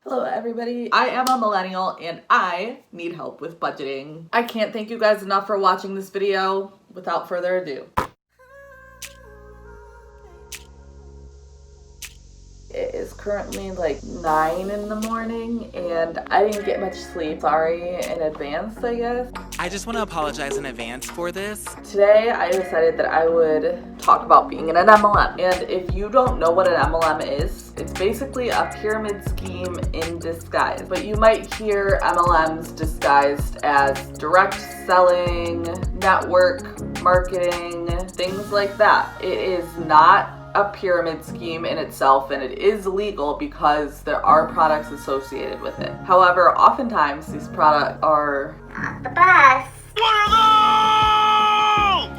Hello everybody, I am a millennial and I need help with budgeting. I can't thank you guys enough for watching this video. Without further ado. It is currently like 9 in the morning and I didn't get much sleep. Sorry in advance, I guess. I just want to apologize in advance for this. Today I decided that I would talk about being in an MLM. And if you don't know what an MLM is, it's basically a pyramid scheme in disguise. But you might hear MLMs disguised as direct selling, network marketing, things like that. It is not a pyramid scheme in itself, and it is legal because there are products associated with it. However, oftentimes these products are not the best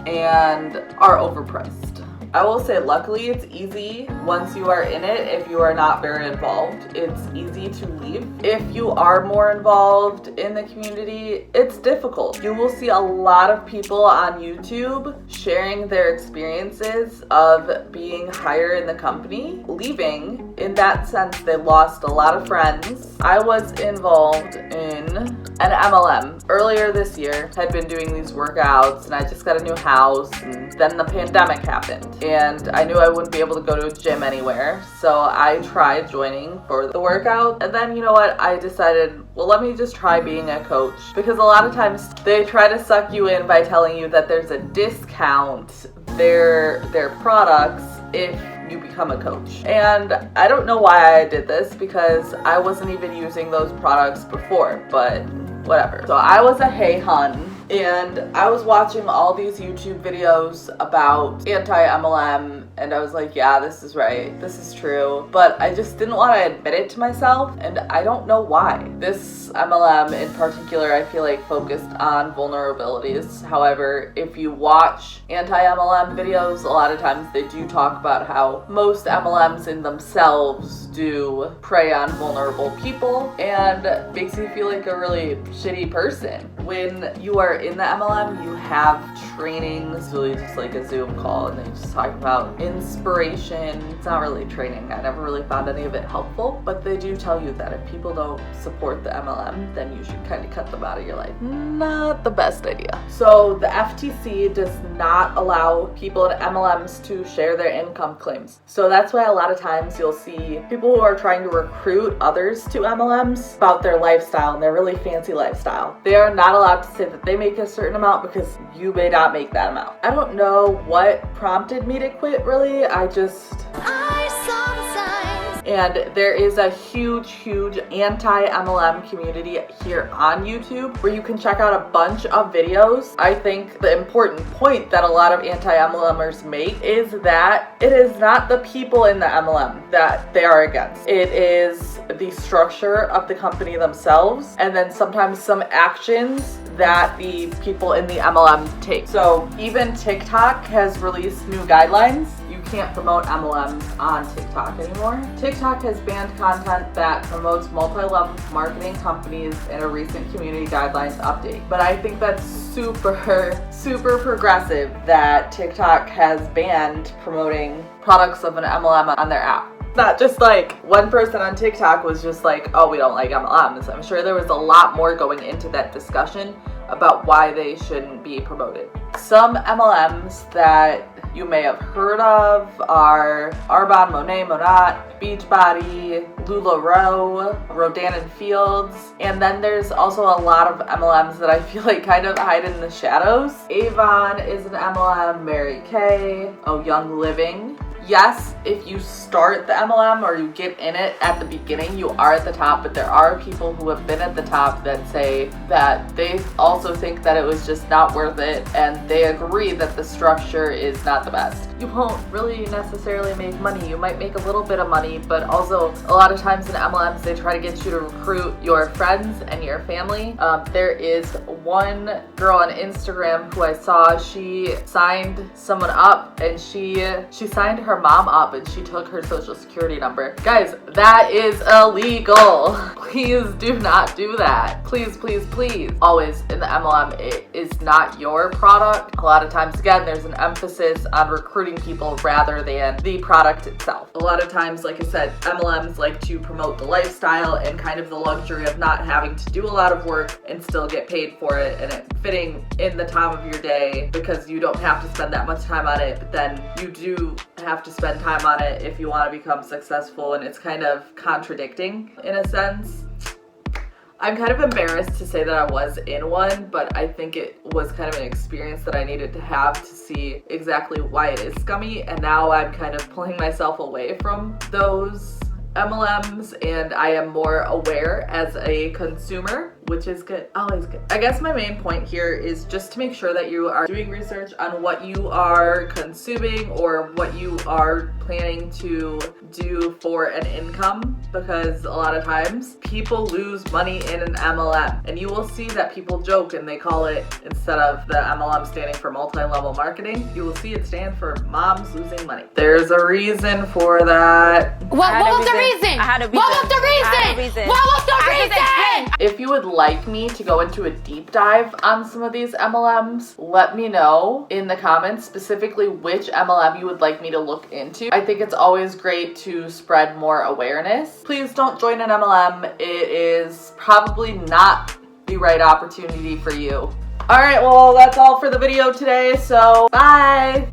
and are overpriced. I will say luckily it's easy once you are in it. If you are not very involved, it's easy to leave. If you are more involved in the community, it's difficult. You will see a lot of people on YouTube sharing their experiences of being higher in the company, leaving. In that sense, they lost a lot of friends. I was involved in an MLM earlier this year, had been doing these workouts, and I just got a new house, and then the pandemic happened. And I knew I wouldn't be able to go to a gym anywhere, so I tried joining for the workout. And then, you know what, I decided, well, let me just try being a coach, because a lot of times they try to suck you in by telling you that there's a discount their products if you become a coach. And I don't know why I did this, because I wasn't even using those products before, but whatever. So I was a hey hun, and I was watching all these YouTube videos about anti-MLM, and I was like, yeah, this is right, this is true, but I just didn't want to admit it to myself, and I don't know why. This MLM in particular, I feel like focused on vulnerabilities. However, if you watch anti-MLM videos, a lot of times they do talk about how most MLMs in themselves do prey on vulnerable people, and makes you feel like a really shitty person. When you are in the MLM, you have trainings, really just like a Zoom call, and they just talk about inspiration. It's not really training. I never really found any of it helpful, but they do tell you that if people don't support the MLM, then you should kind of cut them out of your life. Not the best idea. So the FTC does not allow people in MLMs to share their income claims. So that's why a lot of times you'll see people who are trying to recruit others to MLMs about their lifestyle and their really fancy lifestyle. They are not allowed to say that they make a certain amount because you may not make that amount. I don't know what prompted me to quit, really. And there is a huge anti-MLM community here on YouTube where you can check out a bunch of videos. I think the important point that a lot of anti-MLMers make is that it is not the people in the MLM that they are against. It is the structure of the company themselves, and then sometimes some actions that the people in the MLM take. So even TikTok has released new guidelines. You can't promote MLMs on TikTok anymore. TikTok has banned content that promotes multi-level marketing companies in a recent community guidelines update. But I think that's super progressive that TikTok has banned promoting products of an MLM on their app. Not just like one person on TikTok was just like, oh, we don't like MLMs. I'm sure there was a lot more going into that discussion about why they shouldn't be promoted. Some MLMs that you may have heard of are Arbonne, Monet, Monat, Beachbody, LuLaRoe, Rodan and Fields, and then there's also a lot of MLMs that I feel like kind of hide in the shadows. Avon is an MLM, Mary Kay, Young Living. Yes, if you start the MLM or you get in it at the beginning, you are at the top, but there are people who have been at the top that say that they also think that it was just not worth it, and they agree that the structure is not the best. You won't really necessarily make money. You might make a little bit of money, but also a lot of times in MLMs, they try to get you to recruit your friends and your family. There is one girl on Instagram who I saw, she signed someone up, and she signed her mom up, and she took her social security number. Guys, that is illegal. Please do not do that. Please, please, please. Always in the MLM, it is not your product. A lot of times, again, there's an emphasis on recruiting people rather than the product itself. A lot of times, like I said, MLMs like to promote the lifestyle and kind of the luxury of not having to do a lot of work and still get paid for it, and it fitting in the time of your day because you don't have to spend that much time on it, but then you do have to spend time on it if you want to become successful, and it's kind of contradicting in a sense. I'm kind of embarrassed to say that I was in one, but I think it was kind of an experience that I needed to have to see exactly why it is scummy, and now I'm kind of pulling myself away from those MLMs, and I am more aware as a consumer, which is good, always good. I guess my main point here is just to make sure that you are doing research on what you are consuming or what you are planning to do for an income, because a lot of times people lose money in an MLM, and you will see that people joke and they call it, instead of the MLM standing for multi-level marketing, you will see it stand for moms losing money. There's a reason for that. What was the reason? What was the reason? What was the reason? If you would like me to go into a deep dive on some of these MLMs, let me know in the comments specifically which MLM you would like me to look into. I think it's always great to spread more awareness. Please don't join an MLM. It is probably not the right opportunity for you. All right, well, that's all for the video today, so bye.